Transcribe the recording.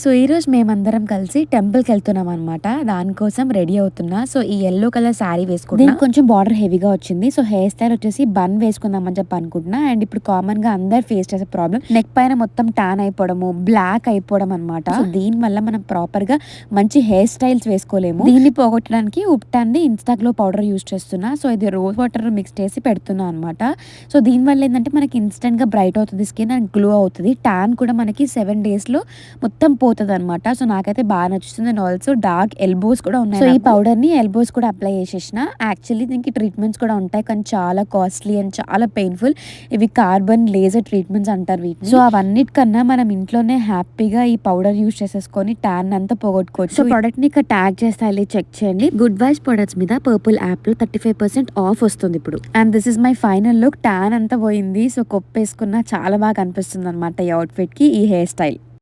So ఈరోజు మేమందరం కలిసి టెంపుల్కి వెళ్తున్నాం అనమాట. దానికోసం రెడీ అవుతున్నా. సో ఈ యెల్లో కలర్ శారీ వేసుకున్నా. దీనికి కొంచెం బార్డర్ హెవీగా వచ్చింది. సో హెయిర్ స్టైల్ వచ్చేసి బన్ వేసుకుందామని చెప్పి అనుకుంటున్నా. అండ్ ఇప్పుడు కామన్ గా అందరు ఫేస్ చేసే ప్రాబ్లం నెక్ పైన మొత్తం టాన్ అయిపోవడము, బ్లాక్ అయిపోవడం అనమాట. సో దీని వల్ల మనం ప్రాపర్ గా మంచి హెయిర్ స్టైల్స్ వేసుకోలేము. దీన్ని పోగొట్టడానికి ఉప్టాన్ ది ఇన్స్టాగ్లో పౌడర్ యూస్ చేస్తున్నా. సో ఇది రోజ్ వాటర్ మిక్స్ చేసి పెడుతున్నా అనమాట. సో దీని వల్ల ఏంటంటే మనకి ఇన్స్టెంట్ గా బ్రైట్ అవుతుంది స్కిన్ అండ్ గ్లో అవుతుంది. టాన్ కూడా మనకి 7 days లో మొత్తం పోతుంది అనమాట. సో నాకైతే బాగా నచ్చుతుంది. అండ్ ఆల్సో డార్క్ ఎల్బోస్ కూడా ఉన్నాయి. సో ఈ పౌడర్ ని ఎల్బోస్ కూడా అప్లై చేసేసిన. యాక్చువల్లీ దీనికి ట్రీట్మెంట్స్ కూడా ఉంటాయి, కానీ చాలా కాస్ట్లీ అండ్ చాలా పెయిన్ఫుల్. ఇవి కార్బన్ లేజర్ ట్రీట్మెంట్స్ అంటారు వీటిని. సో అవన్నిటికన్నా మనం ఇంట్లోనే హ్యాపీగా ఈ పౌడర్ యూస్ చేసేసుకొని ట్యాన్ అంతా పోగొట్టుకోవచ్చు. సో ప్రోడక్ట్ ని ఇక్కడ ట్యాగ్ చేస్తే వెళ్ళి చెక్ చేయండి. గుడ్ వైస్ ప్రొడక్ట్స్ మీద పర్పుల్ యాప్ లో 35% ఆఫ్ వస్తుంది ఇప్పుడు. And this is my final look. Tan అంతా పోయింది. సో కొప్పేసుకున్న చాలా బాగా అనిపిస్తుంది అనమాట ఈ అవుట్ఫిట్ కి, ఈ హెయిర్ స్టైల్.